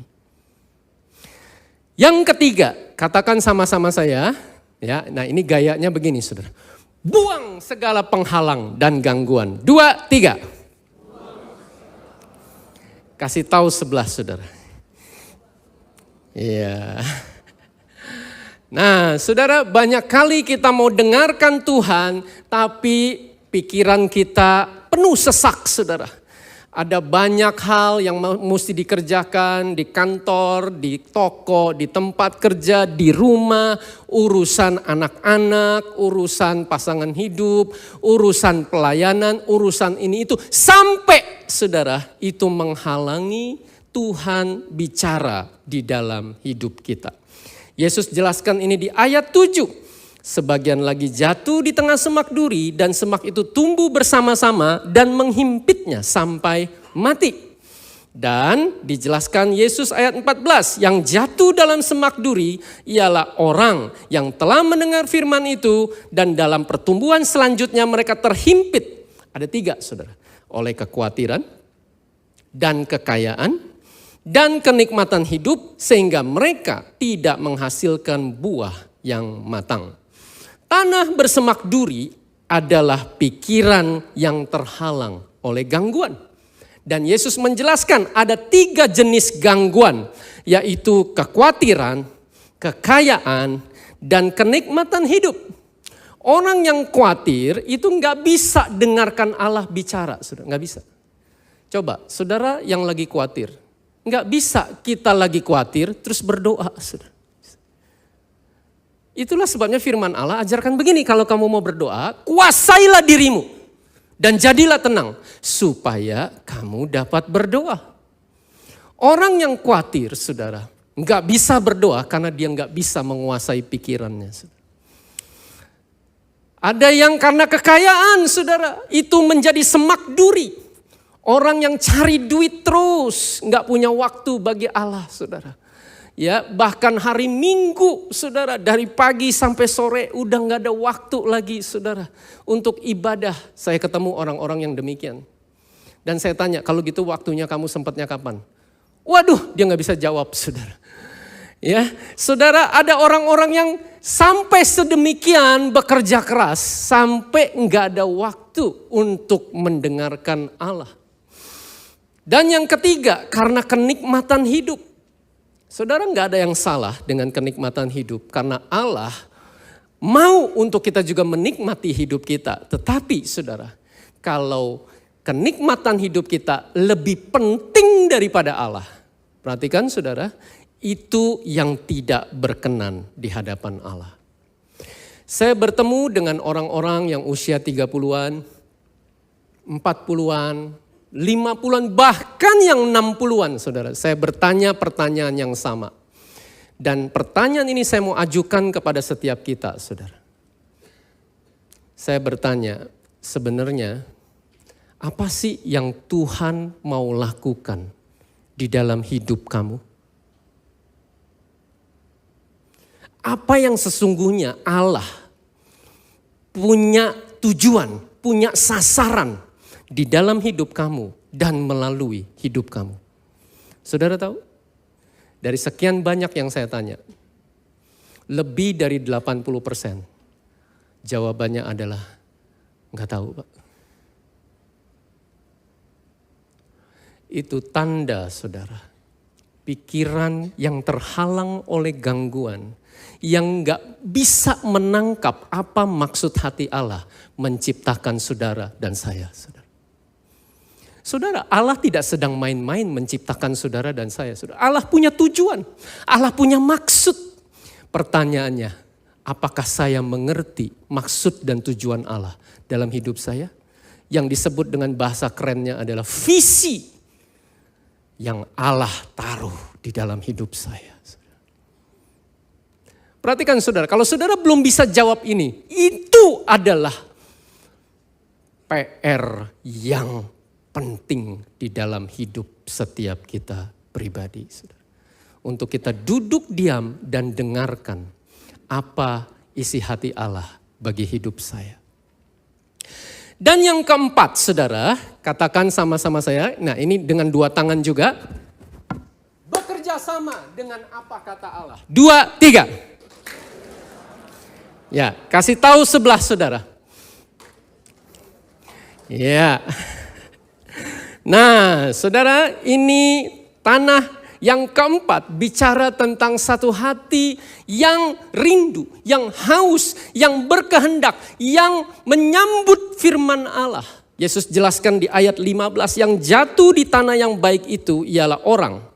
Yang ketiga, katakan sama-sama saya. Ya, nah ini gayanya begini saudara. Buang segala penghalang dan gangguan. 2, 3. Kasih tahu sebelah saudara. Iya. Nah saudara, banyak kali kita mau dengarkan Tuhan tapi pikiran kita penuh sesak saudara. Ada banyak hal yang mesti dikerjakan di kantor, di toko, di tempat kerja, di rumah, urusan anak-anak, urusan pasangan hidup, urusan pelayanan, urusan ini itu. Sampai saudara itu menghalangi Tuhan bicara di dalam hidup kita. Yesus jelaskan ini di ayat 7. Sebagian lagi jatuh di tengah semak duri dan semak itu tumbuh bersama-sama dan menghimpitnya sampai mati. Dan dijelaskan Yesus ayat 14, yang jatuh dalam semak duri ialah orang yang telah mendengar firman itu dan dalam pertumbuhan selanjutnya mereka terhimpit. Ada 3 saudara, oleh kekhawatiran dan kekayaan dan kenikmatan hidup sehingga mereka tidak menghasilkan buah yang matang. Tanah bersemak duri adalah pikiran yang terhalang oleh gangguan. Dan Yesus menjelaskan ada 3 jenis gangguan, yaitu kekhawatiran, kekayaan, dan kenikmatan hidup. Orang yang khawatir itu nggak bisa dengarkan Allah bicara, saudara, nggak bisa. Coba, saudara yang lagi khawatir. Enggak bisa kita lagi khawatir terus berdoa. Itulah sebabnya firman Allah ajarkan begini, kalau kamu mau berdoa, kuasailah dirimu dan jadilah tenang supaya kamu dapat berdoa. Orang yang khawatir saudara enggak bisa berdoa karena dia enggak bisa menguasai pikirannya. Ada yang karena kekayaan saudara itu menjadi semak duri. Orang yang cari duit terus, nggak punya waktu bagi Allah, saudara. Ya, bahkan hari Minggu, saudara, dari pagi sampai sore udah nggak ada waktu lagi, saudara, untuk ibadah. Saya ketemu orang-orang yang demikian. Dan saya tanya, kalau gitu waktunya kamu sempatnya kapan? Waduh, dia nggak bisa jawab, saudara. Ya, saudara, ada orang-orang yang sampai sedemikian bekerja keras, sampai nggak ada waktu untuk mendengarkan Allah. Dan yang ketiga, karena kenikmatan hidup. Saudara, nggak ada yang salah dengan kenikmatan hidup. Karena Allah mau untuk kita juga menikmati hidup kita. Tetapi saudara, kalau kenikmatan hidup kita lebih penting daripada Allah. Perhatikan saudara, itu yang tidak berkenan di hadapan Allah. Saya bertemu dengan orang-orang yang usia 30-an, 40-an, 50-an, bahkan yang 60-an saudara. Saya bertanya pertanyaan yang sama. Dan pertanyaan ini saya mau ajukan kepada setiap kita saudara. Saya bertanya, sebenarnya apa sih yang Tuhan mau lakukan di dalam hidup kamu? Apa yang sesungguhnya Allah punya tujuan, punya sasaran di dalam hidup kamu dan melalui hidup kamu. Saudara tahu? Dari sekian banyak yang saya tanya, lebih dari 80% jawabannya adalah enggak tahu, Pak. Itu tanda saudara, pikiran yang terhalang oleh gangguan, yang enggak bisa menangkap apa maksud hati Allah menciptakan saudara dan saya, saudara. Saudara, Allah tidak sedang main-main menciptakan saudara dan saya. Saudara. Allah punya tujuan, Allah punya maksud. Pertanyaannya, apakah saya mengerti maksud dan tujuan Allah dalam hidup saya? Yang disebut dengan bahasa kerennya adalah visi yang Allah taruh di dalam hidup saya. Perhatikan saudara, kalau saudara belum bisa jawab ini, itu adalah PR yang penting di dalam hidup setiap kita pribadi. Saudara. Untuk kita duduk diam dan dengarkan apa isi hati Allah bagi hidup saya. Dan yang keempat saudara, katakan sama-sama saya, nah ini dengan dua tangan juga. Bekerja sama dengan apa kata Allah. 2, 3. Ya, kasih tahu sebelah saudara. Ya. Nah, saudara, ini tanah yang keempat bicara tentang satu hati yang rindu, yang haus, yang berkehendak, yang menyambut firman Allah. Yesus jelaskan di ayat 15, yang jatuh di tanah yang baik itu ialah orang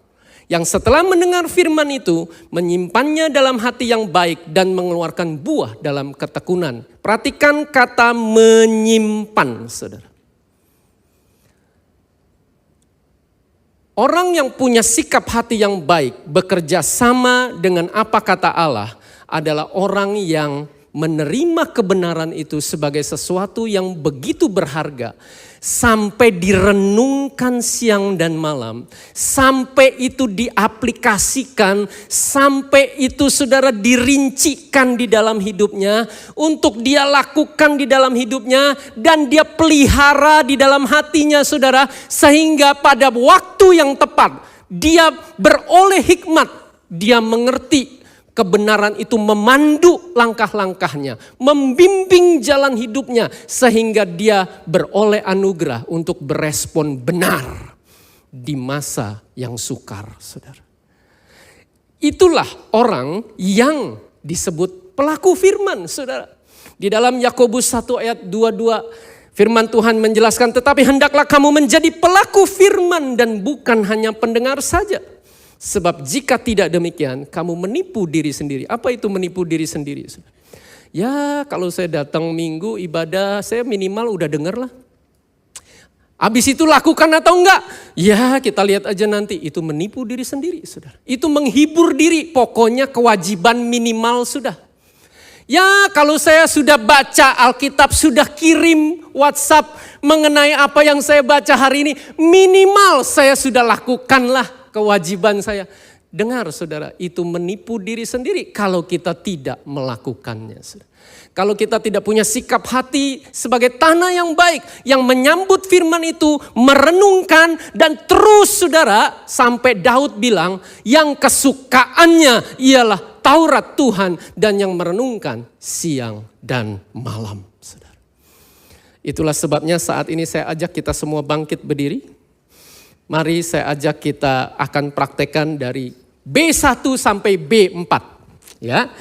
yang setelah mendengar firman itu menyimpannya dalam hati yang baik dan mengeluarkan buah dalam ketekunan. Perhatikan kata menyimpan, saudara. Orang yang punya sikap hati yang baik bekerja sama dengan apa kata Allah adalah orang yang menerima kebenaran itu sebagai sesuatu yang begitu berharga. Sampai direnungkan siang dan malam, sampai itu diaplikasikan, sampai itu saudara dirincikan di dalam hidupnya, untuk dia lakukan di dalam hidupnya, dan dia pelihara di dalam hatinya saudara, sehingga pada waktu yang tepat dia beroleh hikmat, dia mengerti kebenaran itu memandu langkah-langkahnya, membimbing jalan hidupnya sehingga dia beroleh anugerah untuk berespon benar di masa yang sukar, saudara. Itulah orang yang disebut pelaku firman, saudara. Di dalam Yakobus 1 ayat 22 firman Tuhan menjelaskan, tetapi hendaklah kamu menjadi pelaku firman dan bukan hanya pendengar saja. Sebab jika tidak demikian, kamu menipu diri sendiri. Apa itu menipu diri sendiri? Ya kalau saya datang minggu ibadah, saya minimal udah dengar lah. Habis itu lakukan atau enggak? Ya kita lihat aja nanti. Itu menipu diri sendiri, saudara. Itu menghibur diri, pokoknya kewajiban minimal sudah. Ya kalau saya sudah baca Alkitab, sudah kirim WhatsApp mengenai apa yang saya baca hari ini, minimal saya sudah lakukanlah kewajiban saya. Dengar saudara, itu menipu diri sendiri kalau kita tidak melakukannya. Kalau kita tidak punya sikap hati sebagai tanah yang baik, yang menyambut firman itu, merenungkan dan terus saudara, sampai Daud bilang yang kesukaannya ialah Taurat Tuhan dan yang merenungkan siang dan malam. Saudara. Itulah sebabnya saat ini saya ajak kita semua bangkit berdiri. Mari saya ajak kita akan praktekkan dari B1 sampai B4. Ya.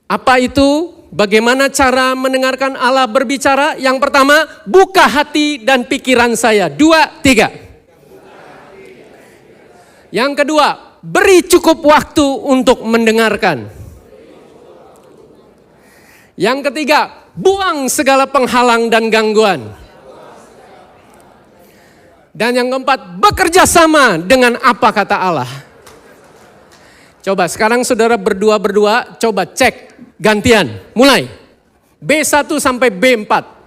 Apa itu? Bagaimana cara mendengarkan Allah berbicara? Yang pertama, buka hati dan pikiran saya. 2, 3. Yang kedua, beri cukup waktu untuk mendengarkan. Yang ketiga, buang segala penghalang dan gangguan. Dan yang keempat, bekerja sama dengan apa kata Allah. Coba sekarang saudara berdua, coba cek gantian. Mulai. B1 sampai B4.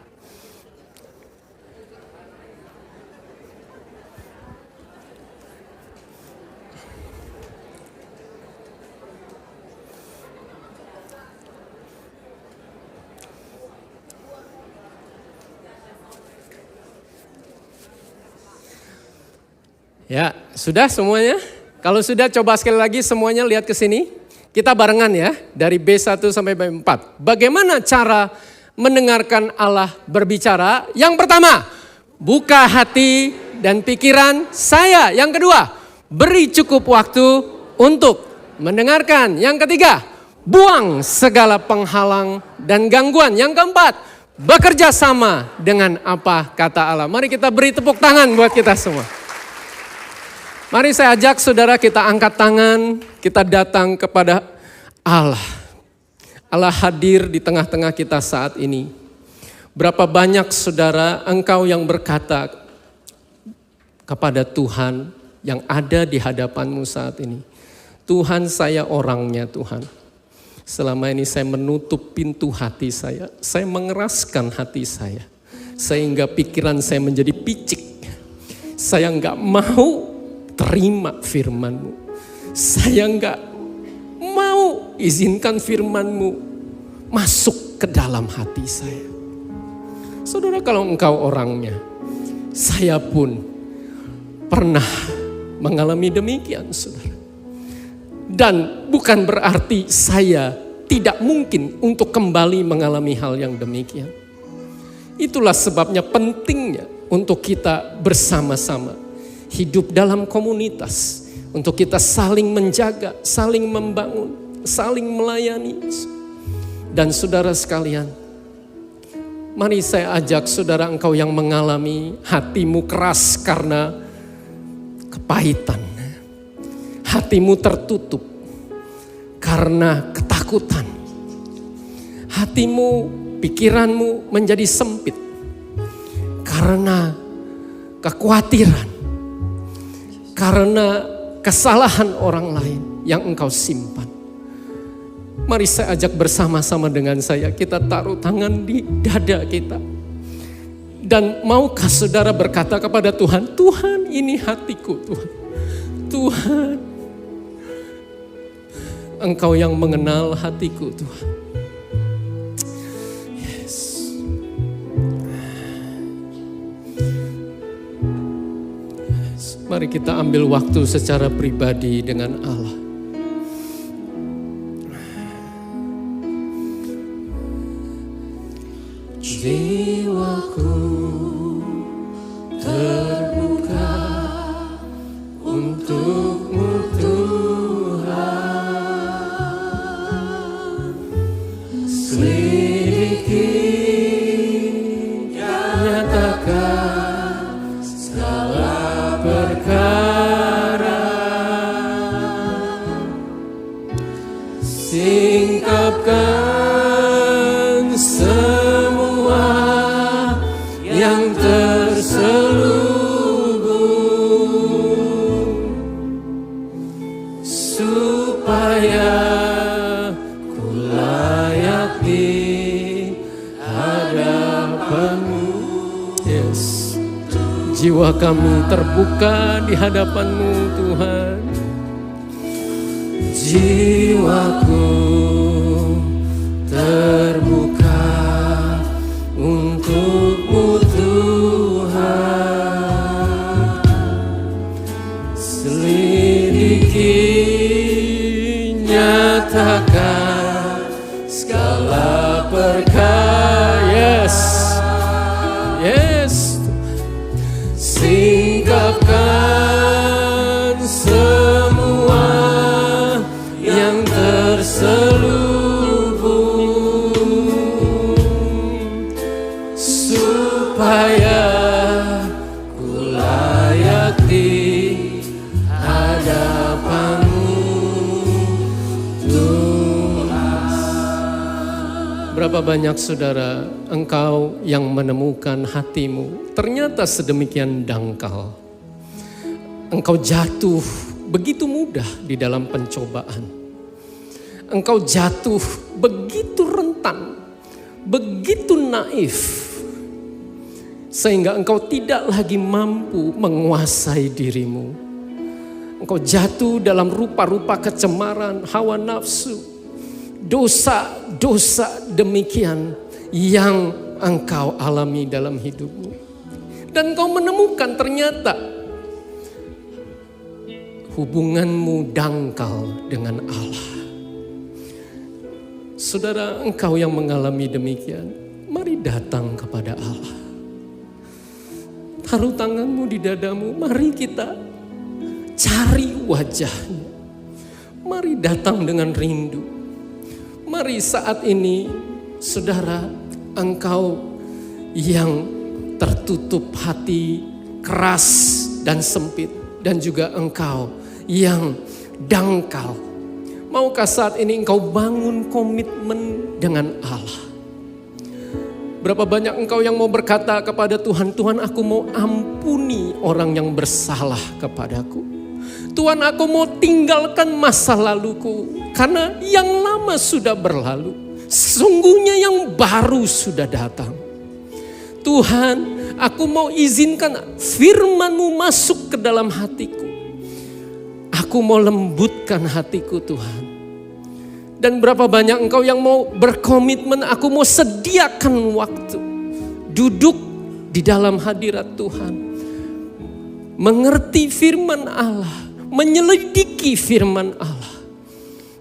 Ya, sudah semuanya? Kalau sudah coba sekali lagi semuanya lihat ke sini. Kita barengan ya, dari B1 sampai B4. Bagaimana cara mendengarkan Allah berbicara? Yang pertama, buka hati dan pikiran saya. Yang kedua, beri cukup waktu untuk mendengarkan. Yang ketiga, buang segala penghalang dan gangguan. Yang keempat, bekerja sama dengan apa kata Allah. Mari kita beri tepuk tangan buat kita semua. Mari saya ajak saudara kita angkat tangan, kita datang kepada Allah. Allah hadir di tengah-tengah kita saat ini. Berapa banyak saudara engkau yang berkata kepada Tuhan yang ada di hadapanmu saat ini. Tuhan, saya orangnya Tuhan. Selama ini saya menutup pintu hati saya mengeraskan hati saya. Sehingga pikiran saya menjadi picik. Saya enggak mau terima firman-Mu. Saya enggak mau izinkan firman-Mu masuk ke dalam hati saya. Saudara, kalau engkau orangnya, saya pun pernah mengalami demikian, saudara. Dan bukan berarti saya tidak mungkin untuk kembali mengalami hal yang demikian. Itulah sebabnya pentingnya untuk kita bersama-sama hidup dalam komunitas. Untuk kita saling menjaga, saling membangun, saling melayani. Dan saudara sekalian, mari saya ajak saudara engkau yang mengalami hatimu keras karena kepahitan. Hatimu tertutup karena ketakutan. Hatimu, pikiranmu menjadi sempit karena kekhawatiran. Karena kesalahan orang lain yang engkau simpan. Mari saya ajak bersama-sama dengan saya, kita taruh tangan di dada kita. Dan maukah saudara berkata kepada Tuhan, Tuhan, ini hatiku Tuhan. Tuhan, Engkau yang mengenal hatiku Tuhan. Yes. Yes. Mari kita ambil waktu secara pribadi dengan Allah. Jiwaku terbuka untuk-Mu Tuhan. Selidiki, nyatakan segala perkara. Singkapkan semua yang terselubung, supaya ku layak di hadapan-Mu. Yes. Jiwa kami terbuka di hadapan-Mu Tuhan. Jiwaku terbuka untuk-Mu Tuhan. Selidiki, nyatakan segala perkara. Yes, yes. Singkapkan semua yang terselubung, supaya ku layak di hadapan-Mu Tuhan. Berapa banyak saudara engkau yang menemukan hatimu ternyata sedemikian dangkal. Engkau jatuh begitu mudah di dalam pencobaan. Engkau jatuh begitu rentan, begitu naif, sehingga engkau tidak lagi mampu menguasai dirimu. Engkau jatuh dalam rupa-rupa kecemaran, hawa nafsu, dosa-dosa demikian yang engkau alami dalam hidupmu. Dan engkau menemukan ternyata hubunganmu dangkal dengan Allah. Saudara, engkau yang mengalami demikian, mari datang kepada Allah. Taruh tanganmu di dadamu, mari kita cari wajahnya. Mari datang dengan rindu. Mari saat ini, saudara, engkau yang tertutup hati, keras dan sempit, dan juga engkau yang dangkal. Maukah saat ini engkau bangun komitmen dengan Allah? Berapa banyak engkau yang mau berkata kepada Tuhan, Tuhan aku mau ampuni orang yang bersalah kepadaku. Tuhan aku mau tinggalkan masa laluku, karena yang lama sudah berlalu. Sesungguhnya yang baru sudah datang. Tuhan, aku mau izinkan firman-Mu masuk ke dalam hatiku. Aku mau lembutkan hatiku Tuhan. Dan berapa banyak engkau yang mau berkomitmen, aku mau sediakan waktu. Duduk di dalam hadirat Tuhan. Mengerti firman Allah. Menyelidiki firman Allah.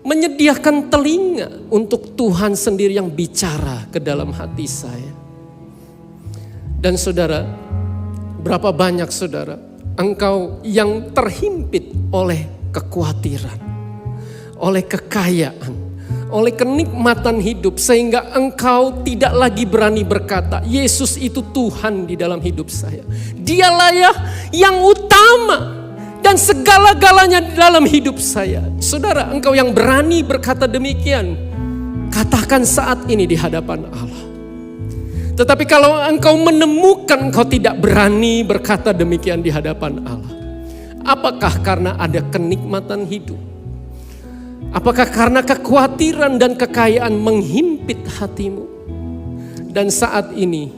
Menyediakan telinga untuk Tuhan sendiri yang bicara ke dalam hati saya. Dan saudara, berapa banyak saudara, engkau yang terhimpit oleh kekhawatiran, oleh kekayaan, oleh kenikmatan hidup, sehingga engkau tidak lagi berani berkata, Yesus itu Tuhan di dalam hidup saya. Dialah ya yang utama dan segala-galanya di dalam hidup saya. Saudara, engkau yang berani berkata demikian, katakan saat ini di hadapan Allah. Tetapi kalau engkau menemukan engkau tidak berani berkata demikian di hadapan Allah, apakah karena ada kenikmatan hidup? Apakah karena kekhawatiran dan kekayaan menghimpit hatimu? Dan saat ini,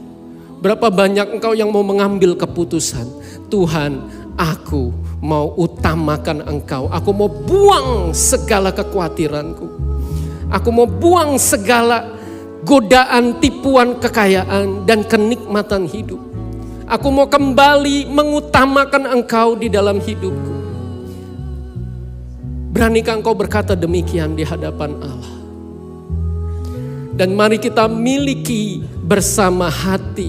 berapa banyak engkau yang mau mengambil keputusan, Tuhan, aku mau utamakan engkau. Aku mau buang segala kekhawatiranku. Aku mau buang segala godaan, tipuan kekayaan dan kenikmatan hidup. Aku mau kembali mengutamakan engkau di dalam hidupku. Beranikah engkau berkata demikian di hadapan Allah? Dan mari kita miliki bersama hati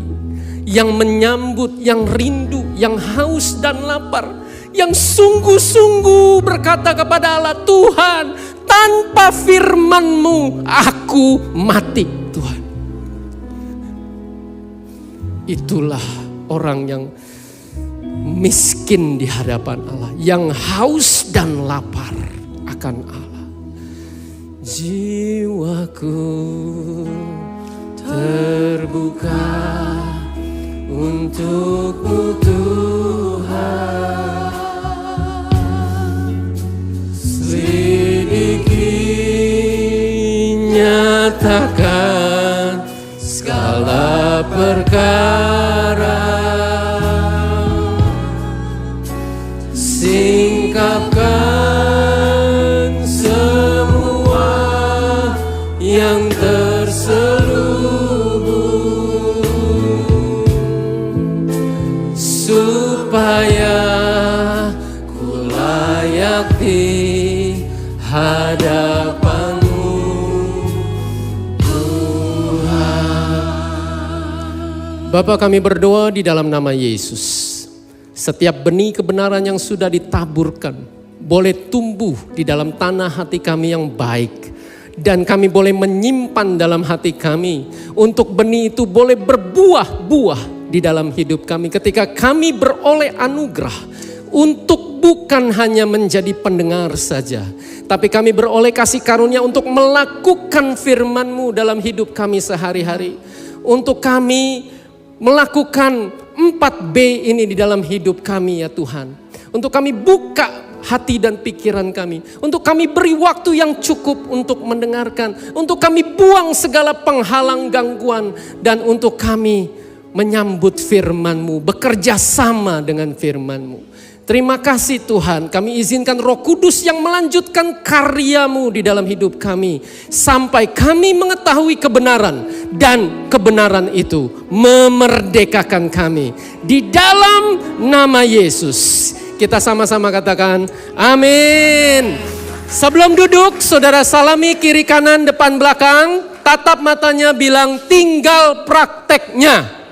yang menyambut, yang rindu, yang haus dan lapar, yang sungguh-sungguh berkata kepada Allah, Tuhan, tanpa firman-Mu aku mati. Tuhan, itulah orang yang miskin di hadapan Allah, yang haus dan lapar akan Allah. Jiwaku terbuka untuk-Mu Tuhan. Selidiki, nyatakan segala perkara, singkapkan semua yang terselubung, supaya ku layak di hadapan Bapa, kami berdoa di dalam nama Yesus. Setiap benih kebenaran yang sudah ditaburkan boleh tumbuh di dalam tanah hati kami yang baik. Dan kami boleh menyimpan dalam hati kami untuk benih itu boleh berbuah-buah di dalam hidup kami. Ketika kami beroleh anugerah untuk bukan hanya menjadi pendengar saja, tapi kami beroleh kasih karunia untuk melakukan firman-Mu dalam hidup kami sehari-hari. Untuk kami melakukan 4B ini di dalam hidup kami ya Tuhan. Untuk kami buka hati dan pikiran kami. Untuk kami beri waktu yang cukup untuk mendengarkan. Untuk kami buang segala penghalang gangguan. Dan untuk kami menyambut firman-Mu, bekerja sama dengan firman-Mu. Terima kasih Tuhan, kami izinkan Roh Kudus yang melanjutkan karya-Mu di dalam hidup kami. Sampai kami mengetahui kebenaran dan kebenaran itu memerdekakan kami. Di dalam nama Yesus, kita sama-sama katakan amin. Sebelum duduk, saudara salami kiri kanan depan belakang. Tatap matanya bilang tinggal prakteknya.